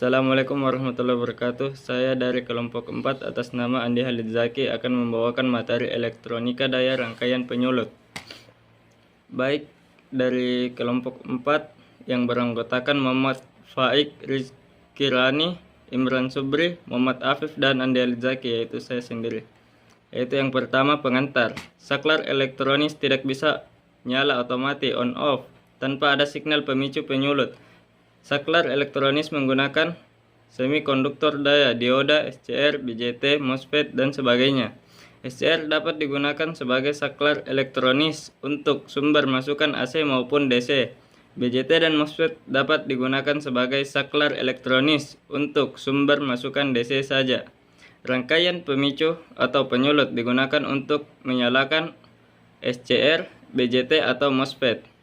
Assalamualaikum warahmatullahi wabarakatuh. Saya dari kelompok 4 atas nama Andi Halid Zaki akan membawakan materi elektronika daya rangkaian penyulut. Baik dari kelompok 4 yang beranggotakan Muhammad Faik, Rizky Rani, Imran Subri, Muhammad Afif, dan Andi Halid Zaki, yaitu saya sendiri. Yaitu yang pertama, pengantar. Saklar elektronis tidak bisa nyala atau mati on off tanpa ada signal pemicu penyulut. Saklar elektronis menggunakan semikonduktor daya, dioda, SCR, BJT, MOSFET, dan sebagainya. SCR dapat digunakan sebagai saklar elektronis untuk sumber masukan AC maupun DC. BJT dan MOSFET dapat digunakan sebagai saklar elektronis untuk sumber masukan DC saja. Rangkaian pemicu atau penyulut digunakan untuk menyalakan SCR, BJT, atau MOSFET.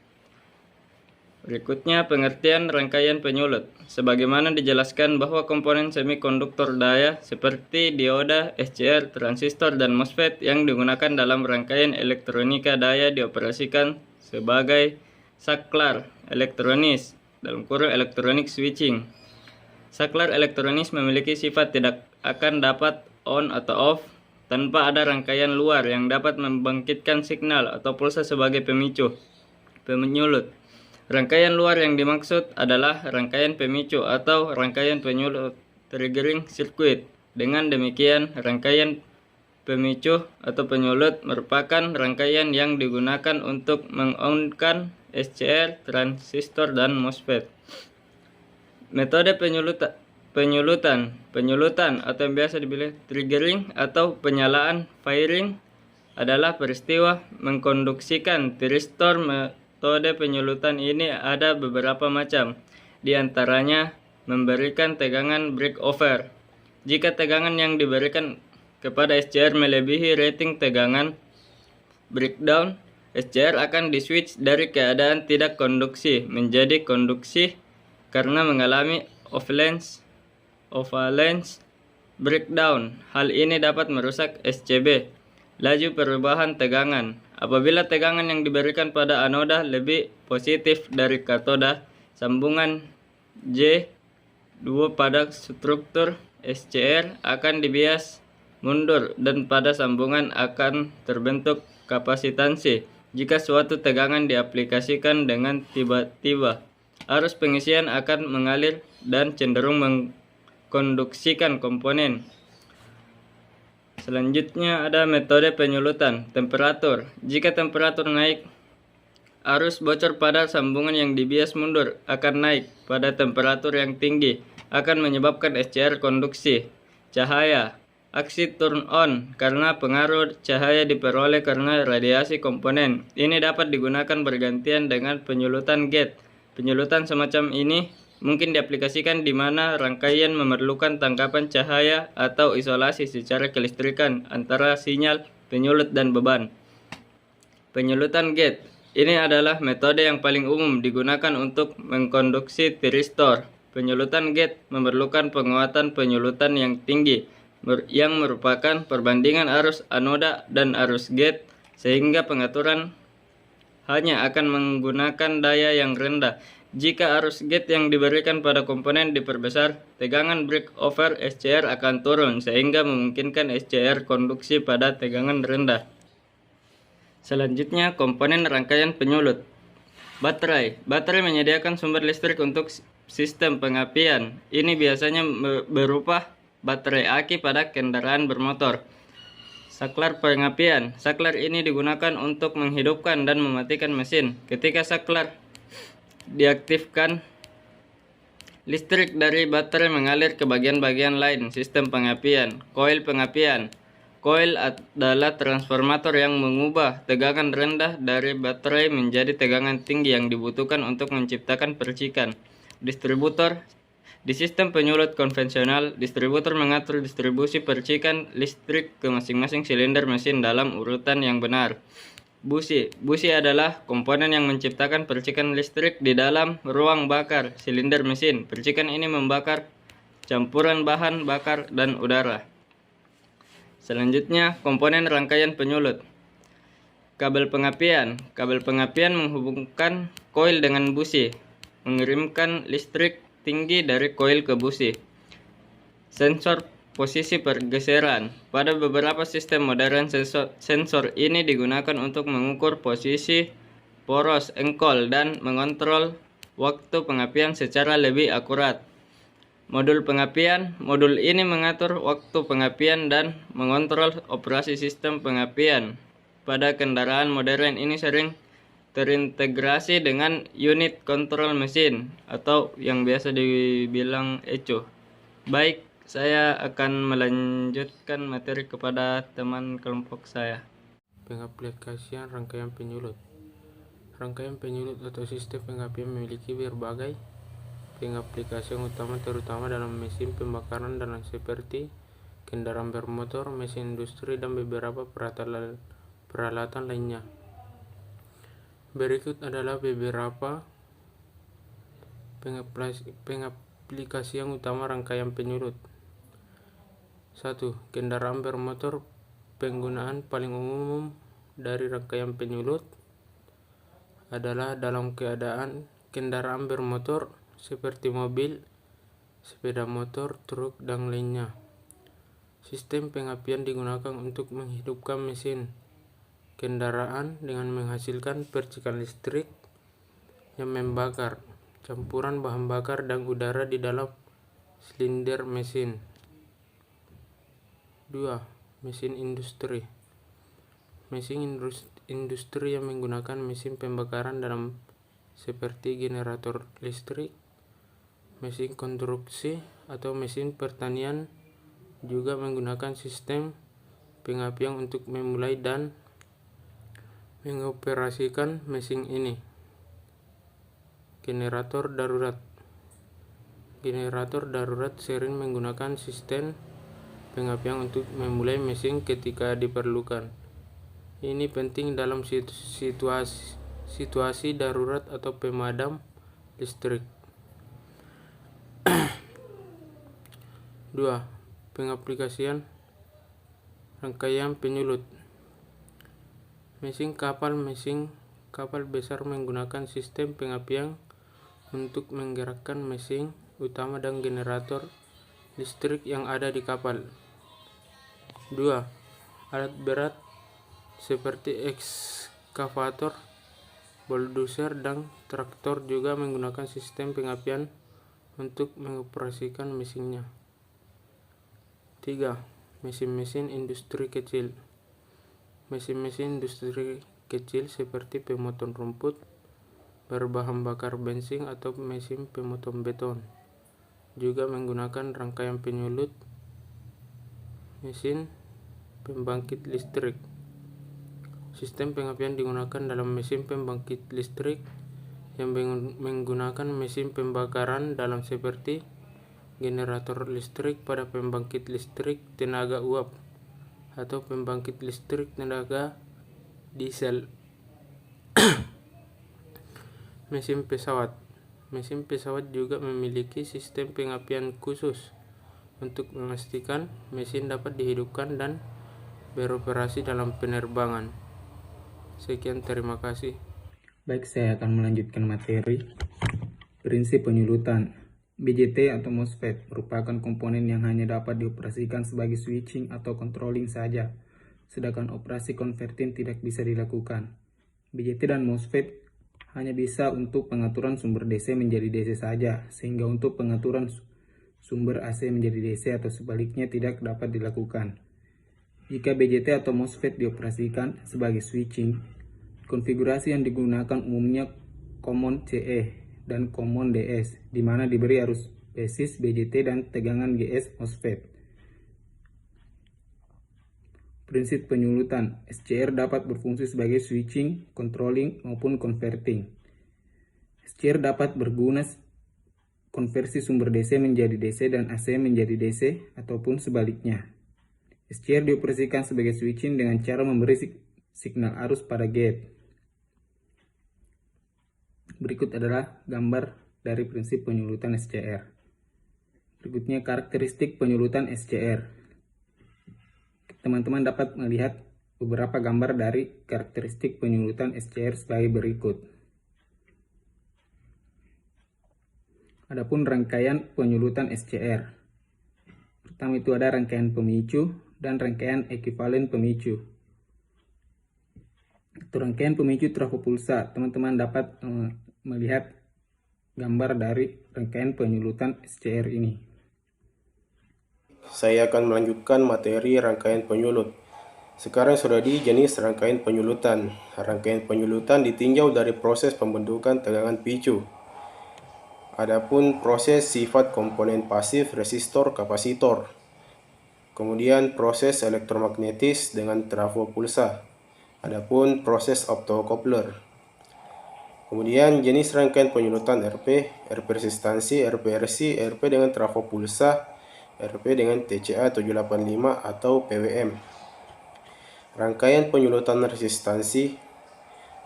Berikutnya pengertian rangkaian penyulut. Sebagaimana dijelaskan bahwa komponen semikonduktor daya seperti dioda, SCR, transistor, dan MOSFET yang digunakan dalam rangkaian elektronika daya dioperasikan sebagai saklar elektronis dalam kurung elektronik switching. Saklar elektronis memiliki sifat tidak akan dapat on atau off tanpa ada rangkaian luar yang dapat membangkitkan signal atau pulsa sebagai penyulut. Rangkaian luar yang dimaksud adalah rangkaian pemicu atau rangkaian penyulut triggering circuit. Dengan demikian, rangkaian pemicu atau penyulut merupakan rangkaian yang digunakan untuk meng-on-kan SCR, transistor, dan MOSFET. Metode penyulutan atau yang biasa dibilang triggering atau penyalaan firing adalah peristiwa mengkonduksikan tiristor. Metode penyulutan ini ada beberapa macam, di antaranya memberikan tegangan breakover. Jika tegangan yang diberikan kepada SCR melebihi rating tegangan breakdown, SCR akan diswitch dari keadaan tidak konduksi menjadi konduksi karena mengalami overlance breakdown. Hal ini dapat merusak SCB, laju perubahan tegangan. Apabila tegangan yang diberikan pada anoda lebih positif dari katoda, sambungan J2 pada struktur SCR akan dibias mundur dan pada sambungan akan terbentuk kapasitansi. Jika suatu tegangan diaplikasikan dengan tiba-tiba, arus pengisian akan mengalir dan cenderung mengkonduksikan komponen. Selanjutnya ada metode penyulutan temperatur. Jika temperatur naik, arus bocor pada sambungan yang dibias mundur akan naik pada temperatur yang tinggi, akan menyebabkan SCR konduksi. Cahaya, aksi turn on karena pengaruh cahaya diperoleh karena radiasi komponen. Ini dapat digunakan bergantian dengan penyulutan gate. Penyulutan semacam ini mungkin diaplikasikan di mana rangkaian memerlukan tangkapan cahaya atau isolasi secara kelistrikan antara sinyal penyulut dan beban. Penyulutan gate ini adalah metode yang paling umum digunakan untuk mengkonduksi tiristor. Penyulutan gate memerlukan penguatan penyulutan yang tinggi yang merupakan perbandingan arus anoda dan arus gate, sehingga pengaturan hanya akan menggunakan daya yang rendah. Jika arus gate yang diberikan pada komponen diperbesar, tegangan breakover SCR akan turun sehingga memungkinkan SCR konduksi pada tegangan rendah. Selanjutnya, komponen rangkaian penyulut. Baterai menyediakan sumber listrik untuk sistem pengapian. Ini biasanya berupa baterai aki pada kendaraan bermotor. Saklar pengapian. Saklar ini digunakan untuk menghidupkan dan mematikan mesin. Ketika saklar diaktifkan, listrik dari baterai mengalir ke bagian-bagian lain sistem pengapian. Koil pengapian. Koil adalah transformator yang mengubah tegangan rendah dari baterai menjadi tegangan tinggi yang dibutuhkan untuk menciptakan percikan. Distributor. Di sistem penyulut konvensional, distributor mengatur distribusi percikan listrik ke masing-masing silinder mesin dalam urutan yang benar. Busi adalah komponen yang menciptakan percikan listrik di dalam ruang bakar silinder mesin. Percikan ini membakar campuran bahan bakar dan udara. Selanjutnya, komponen rangkaian penyulut. Kabel pengapian menghubungkan koil dengan busi, mengirimkan listrik tinggi dari koil ke busi. Sensor posisi pergeseran. Pada beberapa sistem modern, sensor ini digunakan untuk mengukur posisi poros engkol dan mengontrol waktu pengapian secara lebih akurat. Modul pengapian. Modul ini mengatur waktu pengapian dan mengontrol operasi sistem pengapian. Pada kendaraan modern ini sering terintegrasi dengan unit control mesin atau yang biasa dibilang ECO. Baik, saya akan melanjutkan materi kepada teman kelompok saya. Pengaplikasian rangkaian penyulut. Rangkaian penyulut atau sistem pengapian memiliki berbagai pengaplikasian utama, terutama dalam mesin pembakaran dalam seperti kendaraan bermotor, mesin industri, dan beberapa peralatan lainnya. Berikut adalah beberapa pengaplikasian utama rangkaian penyulut. 1. Kendaraan bermotor. Penggunaan paling umum dari rangkaian penyulut adalah dalam keadaan kendaraan bermotor seperti mobil, sepeda motor, truk, dan lainnya. Sistem pengapian digunakan untuk menghidupkan mesin kendaraan dengan menghasilkan percikan listrik yang membakar campuran bahan bakar dan udara di dalam silinder mesin. 2. Mesin industri. Mesin industri yang menggunakan mesin pembakaran dalam seperti generator listrik, mesin konstruksi, atau mesin pertanian juga menggunakan sistem pengapian untuk memulai dan mengoperasikan mesin ini. Generator darurat. Generator darurat sering menggunakan sistem pengapian untuk memulai mesin ketika diperlukan. Ini penting dalam situasi darurat atau pemadam listrik. 2. Pengaplikasian rangkaian penyulut. Mesin kapal besar menggunakan sistem pengapian untuk menggerakkan mesin utama dan generator listrik yang ada di kapal. 2. Alat berat seperti ekskavator, bulldozer, dan traktor juga menggunakan sistem pengapian untuk mengoperasikan mesinnya. 3. Mesin-mesin industri kecil. Mesin-mesin industri kecil seperti pemotong rumput berbahan bakar bensin atau mesin pemotong beton juga menggunakan rangkaian penyulut mesin pembangkit listrik. Sistem pengapian digunakan dalam mesin pembangkit listrik yang menggunakan mesin pembakaran dalam seperti generator listrik pada pembangkit listrik tenaga uap atau pembangkit listrik tenaga diesel. Mesin pesawat. Mesin pesawat juga memiliki sistem pengapian khusus untuk memastikan mesin dapat dihidupkan dan beroperasi dalam penerbangan. Sekian, terima kasih. Baik, saya akan melanjutkan materi. Prinsip penyulutan. BJT atau MOSFET merupakan komponen yang hanya dapat dioperasikan sebagai switching atau controlling saja, sedangkan operasi converting tidak bisa dilakukan. BJT dan MOSFET hanya bisa untuk pengaturan sumber DC menjadi DC saja, sehingga untuk pengaturan sumber AC menjadi DC atau sebaliknya tidak dapat dilakukan. Jika BJT atau MOSFET dioperasikan sebagai switching, konfigurasi yang digunakan umumnya common CE dan common DS, di mana diberi arus basis BJT dan tegangan GS MOSFET. Prinsip penyulutan. SCR dapat berfungsi sebagai switching, controlling, maupun converting. SCR dapat berguna konversi sumber DC menjadi DC dan AC menjadi DC ataupun sebaliknya. SCR dioperasikan sebagai switching dengan cara memberi signal arus pada gate. Berikut adalah gambar dari prinsip penyulutan SCR. Berikutnya karakteristik penyulutan SCR. Teman-teman dapat melihat beberapa gambar dari karakteristik penyulutan SCR sebagai berikut. Adapun rangkaian penyulutan SCR. Pertama itu ada rangkaian pemicu dan rangkaian ekuivalen pemicu. Untuk rangkaian pemicu trafo pulsa, teman-teman dapat melihat gambar dari rangkaian penyulutan SCR ini. Saya akan melanjutkan materi rangkaian penyulut. Sekarang sudah di jenis rangkaian penyulutan. Rangkaian penyulutan ditinjau dari proses pembentukan tegangan picu. Adapun proses sifat komponen pasif resistor kapasitor. Kemudian proses elektromagnetis dengan trafo pulsa. Adapun proses optocoupler. Kemudian jenis rangkaian penyulutan RP, RP resistansi, RP RC, RP dengan trafo pulsa, RP dengan TCA 785 atau PWM. Rangkaian penyulutan resistansi,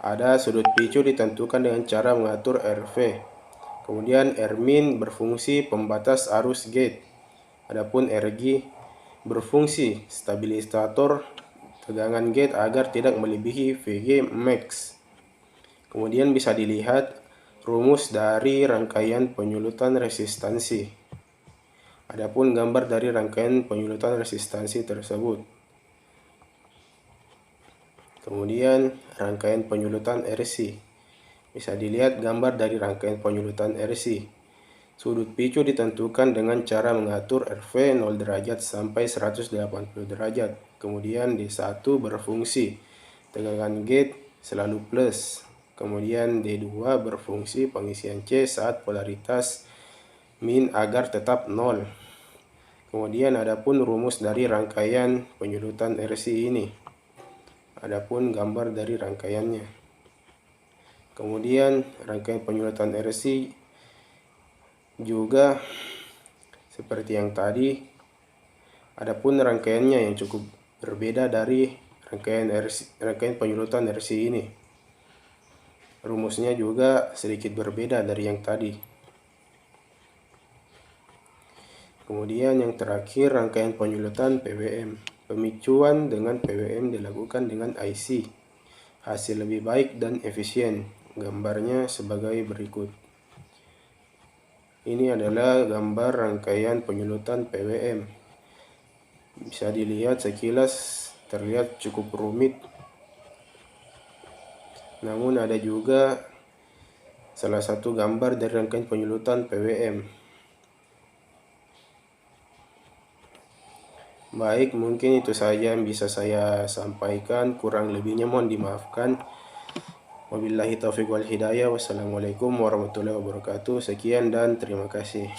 ada sudut picu ditentukan dengan cara mengatur RV. Kemudian Rmin berfungsi pembatas arus gate. Adapun Rg berfungsi stabilisator tegangan gate agar tidak melebihi Vg max. Kemudian bisa dilihat rumus dari rangkaian penyulutan resistansi. Adapun gambar dari rangkaian penyulutan resistansi tersebut. Kemudian rangkaian penyulutan RC. Bisa dilihat gambar dari rangkaian penyulutan RC. Sudut picu ditentukan dengan cara mengatur RV 0 derajat sampai 180 derajat. Kemudian D1 berfungsi tegangan gate selalu plus. Kemudian D2 berfungsi pengisian C saat polaritas min agar tetap 0. Kemudian adapun rumus dari rangkaian penyulutan RC ini. Adapun gambar dari rangkaiannya. Kemudian rangkaian penyulutan RC juga seperti yang tadi. Adapun rangkaiannya yang cukup berbeda dari rangkaian penyulutan RC ini. Rumusnya juga sedikit berbeda dari yang tadi. Kemudian yang terakhir rangkaian penyulutan PWM. Pemicuan dengan PWM dilakukan dengan IC. Hasil lebih baik dan efisien. Gambarnya sebagai berikut. Ini adalah gambar rangkaian penyulutan PWM. Bisa dilihat sekilas terlihat cukup rumit. Namun ada juga salah satu gambar dari rangkaian penyulutan PWM. Baik, mungkin itu saja yang bisa saya sampaikan. Kurang lebihnya mohon dimaafkan. Wabillahi taufiq wal hidayah. Wassalamualaikum warahmatullahi wabarakatuh. Sekian dan terima kasih.